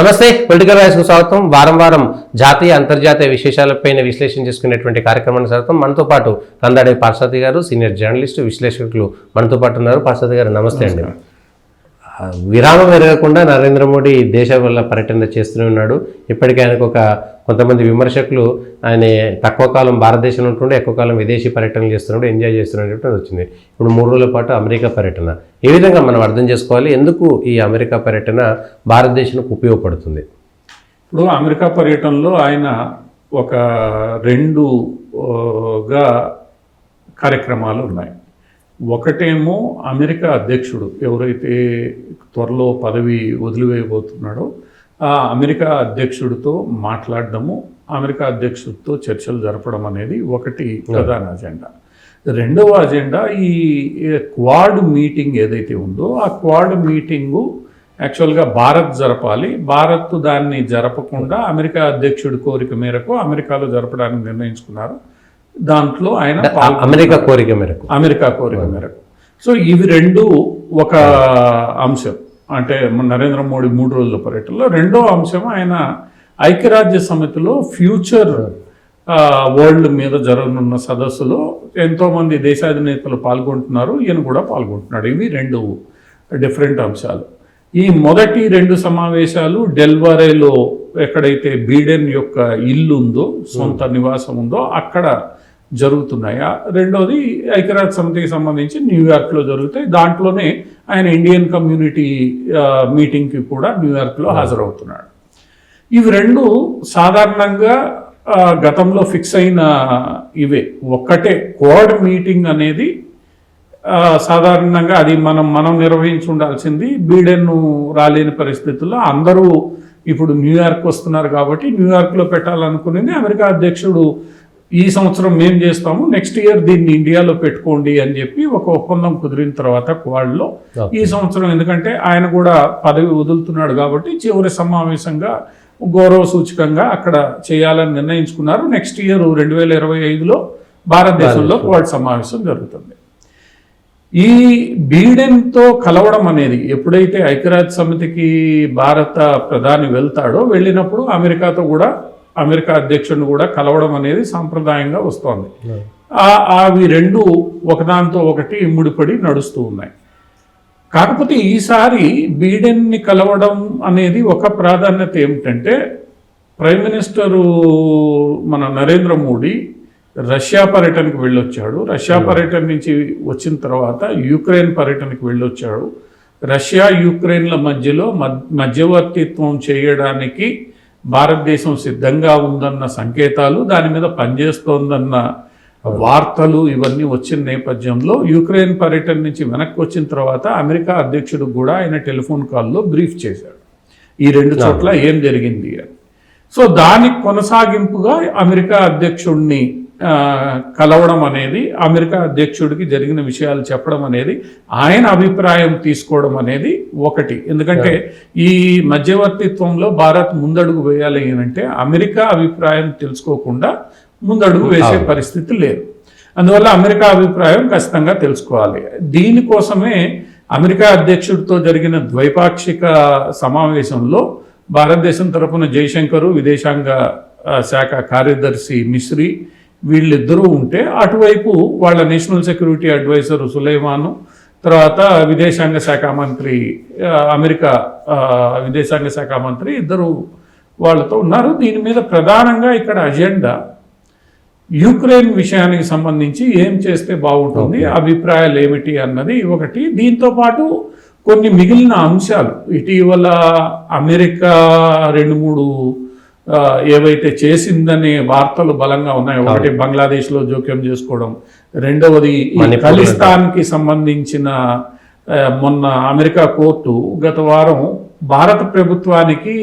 నమస్తే, political voice కు స్వాగతం. వారం వారం జాతీయ అంతర్జాతీయ విశేషాలపైన విశ్లేషణ చేసుకునేటువంటి కార్యక్రమానికి స్వాగతం. మనతో పాటు కందాడే పార్సాతి గారు, సీనియర్ జర్నలిస్టు, విశ్లేషకులు మనతో పాటు ఉన్నారు. పార్సాతి గారు నమస్తే అండి. విరామం ఎరగకుండా నరేంద్ర మోడీ దేశ వల్ల పర్యటన చేస్తూనే ఉన్నాడు. ఇప్పటికే ఆయనకు కొంతమంది విమర్శకులు ఆయన తక్కువ కాలం భారతదేశంలో ఉంటుండే ఎక్కువ కాలం విదేశీ పర్యటనలు చేస్తున్నాడు, ఎంజాయ్ చేస్తున్నాడు వచ్చింది. ఇప్పుడు 3 రోజుల పాటు అమెరికా పర్యటన. ఏ విధంగా మనం అర్థం చేసుకోవాలి, ఎందుకు ఈ అమెరికా పర్యటన భారతదేశానికి ఉపయోగపడుతుంది? ఇప్పుడు అమెరికా పర్యటనలో ఆయన ఒక 2గా కార్యక్రమాలు ఉన్నాయి. ఒకటేమో అమెరికా అధ్యక్షుడు ఎవరైతే త్వరలో పదవి వదిలివేయబోతున్నాడో ఆ అమెరికా అధ్యక్షుడితో మాట్లాడడము, అమెరికా అధ్యక్షుడితో చర్చలు జరపడం అనేది ఒకటి ప్రధాన అజెండా. రెండవ అజెండా ఈ క్వాడ్ మీటింగ్ ఏదైతే ఉందో ఆ క్వాడ్ మీటింగు యాక్చువల్గా భారత్ జరపాలి. భారత్ దాన్ని జరపకుండా అమెరికా అధ్యక్షుడి కోరిక మేరకు అమెరికాలో జరపడానికి నిర్ణయించుకున్నారు. దాంట్లో ఆయన అమెరికా కోరిక మేరకు సో ఇవి రెండు ఒక అంశం. అంటే నరేంద్ర మోడీ 3 రోజుల పర్యటనలో రెండో అంశం ఆయన ఐక్యరాజ్య సమితిలో ఫ్యూచర్ వరల్డ్ మీద జరగనున్న సదస్సులో ఎంతోమంది దేశాధినేతలు పాల్గొంటున్నారు, ఈయన కూడా పాల్గొంటున్నాడు. ఇవి 2 డిఫరెంట్ అంశాలు. ఈ మొదటి 2 సమావేశాలు డెల్వరేలో ఎక్కడైతే బీడెన్ యొక్క ఇల్లు ఉందో, సొంత నివాసం ఉందో అక్కడ జరుగుతున్నాయి. రెండోది ఐక్యరాజ్య సమితికి సంబంధించి న్యూయార్క్లో జరుగుతాయి. దాంట్లోనే ఆయన ఇండియన్ కమ్యూనిటీ మీటింగ్కి కూడా న్యూయార్క్లో హాజరవుతున్నాడు. ఇవి 2 సాధారణంగా గతంలో ఫిక్స్ అయిన ఇవే. ఒక్కటే క్వాడ్ మీటింగ్ అనేది సాధారణంగా అది మనం నిర్వహించి ఉండాల్సింది. బీడెన్ రాలేని పరిస్థితుల్లో అందరూ ఇప్పుడు న్యూయార్క్ వస్తున్నారు కాబట్టి న్యూయార్క్లో పెట్టాలనుకునేది. అమెరికా అధ్యక్షుడు ఈ సంవత్సరం మేము చేస్తాము, నెక్స్ట్ ఇయర్ దీన్ని ఇండియాలో పెట్టుకోండి అని చెప్పి ఒక ఒప్పందం కుదిరిన తర్వాత క్వాడ్లో ఈ సంవత్సరం, ఎందుకంటే ఆయన కూడా పదవి వదులుతున్నాడు కాబట్టి చివరి సమావేశంగా గౌరవ సూచకంగా అక్కడ చేయాలని నిర్ణయించుకున్నారు. నెక్స్ట్ ఇయర్ 2025లో భారతదేశంలో క్వాడ్ సమావేశం జరుగుతుంది. ఈ బీడెన్తో కలవడం అనేది ఎప్పుడైతే ఐక్యరాజ్య సమితికి భారత ప్రధాని వెళ్తాడో వెళ్ళినప్పుడు అమెరికా అధ్యక్షుడిని కూడా కలవడం అనేది సాంప్రదాయంగా వస్తోంది. అవి 2 ఒకదాంతో ఒకటి ముడిపడి నడుస్తూ ఉన్నాయి. కాకపోతే ఈసారి బీడెన్ని కలవడం అనేది ఒక ప్రాధాన్యత ఏమిటంటే, ప్రైమ్ మినిస్టరు మన నరేంద్ర మోడీ రష్యా పర్యటనకు వెళ్ళొచ్చాడు. రష్యా పర్యటన నుంచి వచ్చిన తర్వాత యుక్రెయిన్ పర్యటనకు వెళ్ళొచ్చాడు. రష్యా యుక్రెయిన్ల మధ్యలో మధ్యవర్తిత్వం చేయడానికి భారతదేశం సిద్ధంగా ఉందన్న సంకేతాలు, దాని మీద పనిచేస్తోందన్న వార్తలు ఇవన్నీ వచ్చిన నేపథ్యంలో యుక్రెయిన్ పర్యటన నుంచి వెనక్కి వచ్చిన తర్వాత అమెరికా అధ్యక్షుడికి కూడా ఆయన టెలిఫోన్ కాల్లో బ్రీఫ్ చేశాడు ఈ 2 చోట్ల ఏం జరిగింది అని. సో దానికి కొనసాగింపుగా అమెరికా అధ్యక్షుడిని కలవడం అనేది, అమెరికా అధ్యక్షుడికి జరిగిన విషయాలు చెప్పడం అనేది, ఆయన అభిప్రాయం తీసుకోవడం అనేది ఒకటి. ఎందుకంటే ఈ మధ్యవర్తిత్వంలో భారత్ ముందడుగు వేయాలి అంటే అమెరికా అభిప్రాయం తెలుసుకోకుండా ముందడుగు వేసే పరిస్థితి లేదు. అందువల్ల అమెరికా అభిప్రాయం ఖచ్చితంగా తెలుసుకోవాలి. దీనికోసమే అమెరికా అధ్యక్షుడితో జరిగిన ద్వైపాక్షిక సమావేశంలో భారతదేశం తరఫున జయశంకర్, విదేశాంగ శాఖ కార్యదర్శి మిశ్రీ వీళ్ళిద్దరూ ఉంటే, అటువైపు వాళ్ళ నేషనల్ సెక్యూరిటీ అడ్వైజర్ సులైమాను, తర్వాత విదేశాంగ శాఖ మంత్రి, అమెరికా విదేశాంగ శాఖ మంత్రి ఇద్దరు వాళ్ళతో ఉన్నారు. దీని మీద ప్రధానంగా ఇక్కడ అజెండా యుక్రెయిన్ విషయానికి సంబంధించి ఏం చేస్తే బాగుంటుంది, అభిప్రాయాలు ఏమిటి అన్నది ఒకటి. దీంతో పాటు కొన్ని మిగిలిన అంశాలు, ఇటీవల అమెరికా 2-3 ఏవైతే చేసిందనే వార్తలు బలంగా ఉన్నాయి. ఒకటి బంగ్లాదేశ్లో జోక్యం చేసుకోవడం, రెండవది ఖలిస్తాన్కి సంబంధించిన మొన్న అమెరికా కోర్టు గత వారం భారత ప్రభుత్వానికి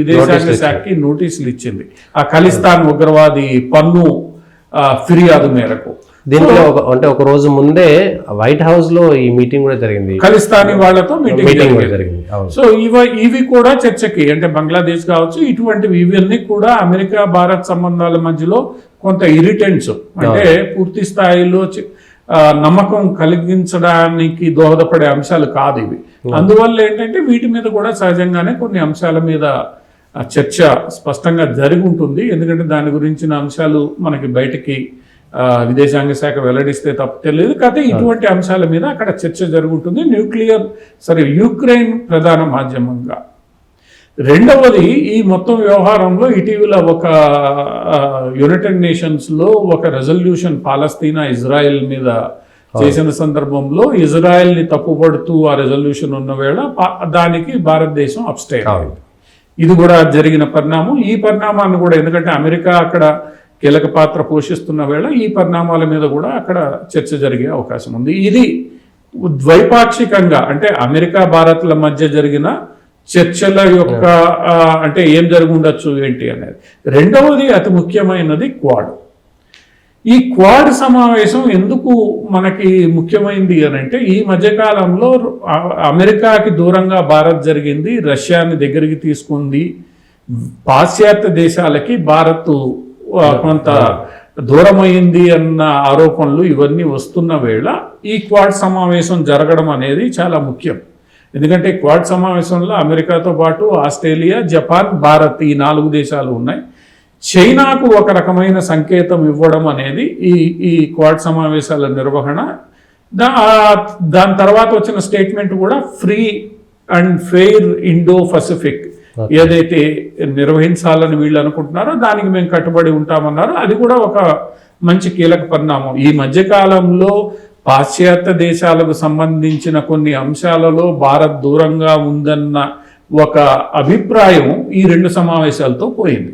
విదేశాంగ శాఖకి నోటీసులు ఇచ్చింది ఆ ఖలిస్తాన్ ఉగ్రవాది పన్ను ఫిర్యాదు మేరకు. దీంట్లో అంటే ఒక రోజు ముందే వైట్ హౌస్ లో ఈ మీటింగ్ కూడా జరిగింది, ఖలిస్తానీ వాళ్ళతో మీటింగ్ జరిగింది. సో ఇవి కూడా చర్చకి, అంటే బంగ్లాదేశ్ కావచ్చు, ఇటువంటివి ఇవన్నీ కూడా అమెరికా భారత్ సంబంధాల మధ్యలో కొంత ఇరిటెంట్స్, అంటే పూర్తి స్థాయిలో నమ్మకం కలిగించడానికి దోహదపడే అంశాలు కాదు ఇవి. అందువల్ల ఏంటంటే వీటి మీద కూడా సహజంగానే కొన్ని అంశాల మీద ఆ చర్చ స్పష్టంగా జరిగి ఉంటుంది. ఎందుకంటే దాని గురించిన అంశాలు మనకి బయటికి విదేశాంగ శాఖ వెల్లడిస్తే తప్ప తెలియదు. కాకపోతే ఇటువంటి అంశాల మీద అక్కడ చర్చ జరుగుతుంది. యుక్రెయిన్ ప్రధాన మాధ్యమంగా. రెండవది, ఈ మొత్తం వ్యవహారంలో ఇటీవల ఒక యునైటెడ్ నేషన్స్లో ఒక రెజల్యూషన్ పాలస్తీనా ఇజ్రాయెల్ మీద చేసిన సందర్భంలో ఇజ్రాయెల్ని తప్పుపడుతూ ఆ రెజల్యూషన్ ఉన్న వేళ దానికి భారతదేశం అబ్స్టైన్ అయింది. ఇది కూడా జరిగిన పరిణామం. ఈ పరిణామాన్ని కూడా, ఎందుకంటే అమెరికా అక్కడ కీలక పాత్ర పోషిస్తున్న వేళ ఈ పరిణామాల మీద కూడా అక్కడ చర్చ జరిగే అవకాశం ఉంది. ఇది ద్వైపాక్షికంగా, అంటే అమెరికా భారత్ల మధ్య జరిగిన చర్చల యొక్క అంటే ఏం జరిగి ఉండొచ్చు ఏంటి అనేది. రెండవది, అతి ముఖ్యమైనది క్వాడ్. ఈ క్వాడ్ సమావేశం ఎందుకు మనకి ముఖ్యమైనది అని అంటే, ఈ మధ్యకాలంలో అమెరికాకి దూరంగా భారత్ జరిగింది, రష్యాని దగ్గరికి తీసుకుంది, పాశ్చాత్య దేశాలకి భారత్ కొంత దూరమైంది అన్న ఆరోపణలు ఇవన్నీ వస్తున్న వేళ ఈ క్వాడ్ సమావేశం జరగడం అనేది చాలా ముఖ్యం. ఎందుకంటే క్వాడ్ సమావేశంలో అమెరికాతో పాటు ఆస్ట్రేలియా, జపాన్, భారత్ ఈ 4 దేశాలు ఉన్నాయి. చైనాకు ఒక రకమైన సంకేతం ఇవ్వడం అనేది ఈ క్వాడ్ సమావేశాల నిర్వహణ. దాని తర్వాత వచ్చిన స్టేట్మెంట్ కూడా free and fair Indo Pacific ఏదైతే నిర్వహించాలని వీళ్ళు అనుకుంటున్నారో దానికి మేము కట్టుబడి ఉంటామన్నారు. అది కూడా ఒక మంచి కీలక పరిణామం. ఈ మధ్యకాలంలో పాశ్చాత్య దేశాలకు సంబంధించిన కొన్ని అంశాలలో భారత్ దూరంగా ఉందన్న ఒక అభిప్రాయం ఈ 2 సమావేశాలతో పోయింది.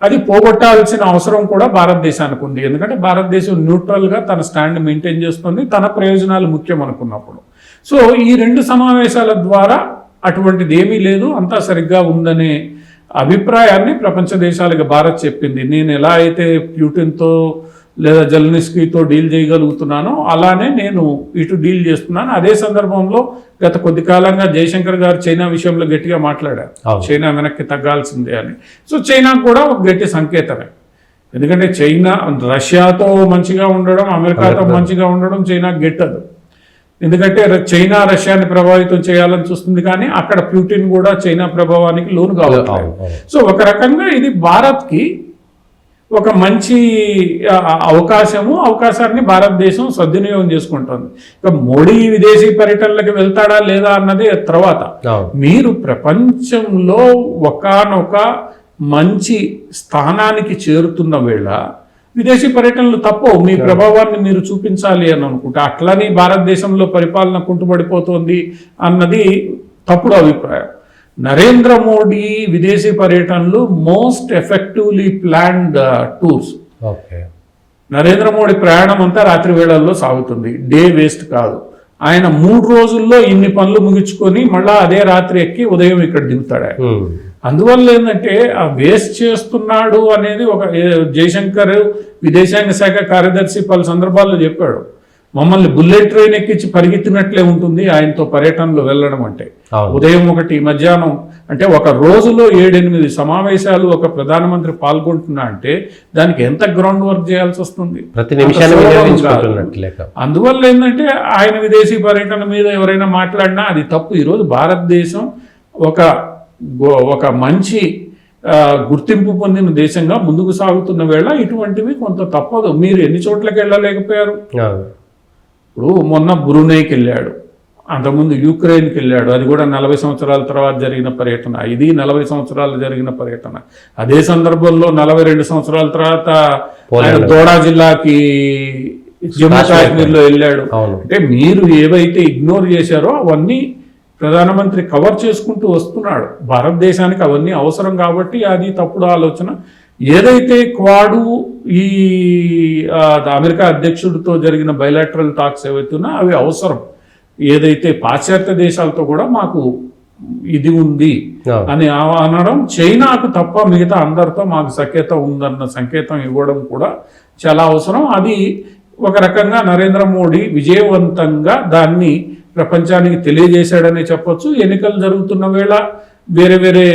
అది పోగొట్టాల్సిన అవసరం కూడా భారతదేశానికి ఉంది. ఎందుకంటే భారతదేశం న్యూట్రల్గా తన స్టాండ్ మెయింటైన్ చేస్తుంది, తన ప్రయోజనాలు ముఖ్యం అనుకున్నప్పుడు. సో ఈ 2 సమావేశాల ద్వారా అటువంటిది ఏమీ లేదు, అంతా సరిగ్గా ఉందనే అభిప్రాయాన్ని ప్రపంచ దేశాలకు భారత్ చెప్పింది. నేను ఎలా అయితే ప్యూటిన్తో లేదా జెలెన్స్కీతో డీల్ చేయగలుగుతున్నానో అలానే నేను ఇటు డీల్ చేస్తున్నాను. అదే సందర్భంలో గత కొద్ది కాలంగా జయశంకర్ గారు చైనా విషయంలో గట్టిగా మాట్లాడారు, చైనా వెనక్కి తగ్గాల్సిందే అని. సో చైనా కూడా ఒక గట్టి సంకేతమే. ఎందుకంటే చైనా రష్యాతో మంచిగా ఉండడం, అమెరికాతో మంచిగా ఉండడం చైనా గెట్టదు. ఎందుకంటే చైనా రష్యాని ప్రభావితం చేయాలని చూస్తుంది, కానీ అక్కడ ప్యూటిన్ కూడా చైనా ప్రభావానికి లోను కావాలి. సో ఒక రకంగా ఇది భారత్కి ఒక మంచి అవకాశాన్ని భారతదేశం సద్వినియోగం చేసుకుంటుంది. ఇక మోడీ విదేశీ పర్యటనలకు వెళ్తాడా లేదా అన్నది తర్వాత. మీరు ప్రపంచంలో ఒకానొక మంచి స్థానానికి చేరుతున్న వేళ విదేశీ పర్యటనలు తప్పవు. మీ ప్రభావాన్ని మీరు చూపించాలి అని అనుకుంటే, అట్లని భారతదేశంలో పరిపాలన కుంటుపడిపోతుంది అన్నది తప్పుడు అభిప్రాయం. నరేంద్ర మోడీ విదేశీ పర్యటనలు most effectively planned tours. Narendra Modi ప్రయాణం అంతా రాత్రి వేళల్లో సాగుతుంది, డే వేస్ట్ కాదు. ఆయన 3 రోజుల్లో ఇన్ని పనులు ముగించుకొని మళ్ళా అదే రాత్రి ఎక్కి ఉదయం ఇక్కడ దిగుతాడు. అందువల్ల ఏంటంటే ఆ వేస్ట్ చేస్తున్నాడు అనేది ఒక జయశంకర్ విదేశాంగ శాఖ కార్యదర్శి పలు సందర్భాల్లో చెప్పాడు. మమ్మల్ని బుల్లెట్ ట్రైన్ ఎక్కించి పరిగెత్తినట్లే ఉంటుంది ఆయనతో పర్యటనలు వెళ్ళడం అంటే. ఉదయం 1, మధ్యాహ్నం, అంటే ఒక రోజులో 7-8 సమావేశాలు ఒక ప్రధానమంత్రి పాల్గొంటున్నా అంటే దానికి ఎంత గ్రౌండ్ వర్క్ చేయాల్సి వస్తుంది. అందువల్ల ఏంటంటే ఆయన విదేశీ పర్యటన మీద ఎవరైనా మాట్లాడినా అది తప్పు. ఈరోజు భారతదేశం ఒక మంచి గుర్తింపు పొందిన దేశంగా ముందుకు సాగుతున్న వేళ ఇటువంటివి కొంత తప్పదు. మీరు ఎన్ని చోట్లకి వెళ్ళలేకపోయారు? ఇప్పుడు మొన్న బ్రూనైకి వెళ్ళాడు, అంతకుముందు యుక్రెయిన్కి వెళ్ళాడు, అది కూడా 40 సంవత్సరాల తర్వాత జరిగిన పర్యటన. ఇది 40 సంవత్సరాలు జరిగిన పర్యటన. అదే సందర్భంలో 42 సంవత్సరాల తర్వాత ఆయన దోడా జిల్లాకి జమ్మూ కాశ్మీర్లో వెళ్ళాడు. అంటే మీరు ఏవైతే ఇగ్నోర్ చేశారో అవన్నీ ప్రధానమంత్రి కవర్ చేసుకుంటూ వస్తున్నాడు. భారతదేశానికి అవన్నీ అవసరం కాబట్టి అది తప్పుడు ఆలోచన. ఏదైతే క్వాడు ఈ అమెరికా అధ్యక్షుడితో జరిగిన బైలాటరల్ టాక్స్ ఏవైతున్నా అవి అవసరం. ఏదైతే పాశ్చాత్య దేశాలతో కూడా మాకు ఇది ఉంది అని అనడం, చైనాకు తప్ప మిగతా అందరితో మాకు సఖ్యత ఉందన్న సంకేతం ఇవ్వడం కూడా చాలా అవసరం. అది ఒక రకంగా నరేంద్ర మోడీ విజయవంతంగా దాన్ని ప్రపంచానికి తెలియజేశాడని చెప్పొచ్చు. ఎన్నికలు జరుగుతున్న వేళ వేరే వేరే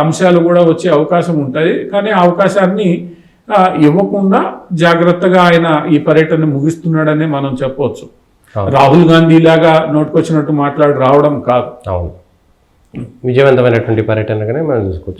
అంశాలు కూడా వచ్చే అవకాశం ఉంటాయి, కానీ ఆ అవకాశాన్ని ఇవ్వకుండా జాగ్రత్తగా ఆయన ఈ పర్యటన ముగిస్తున్నాడని మనం చెప్పవచ్చు. రాహుల్ గాంధీ లాగా నోటుకొచ్చినట్టు రావడం కాదు. విజయవంతమైనటువంటి పర్యటనగానే మనం చూసుకోవచ్చు.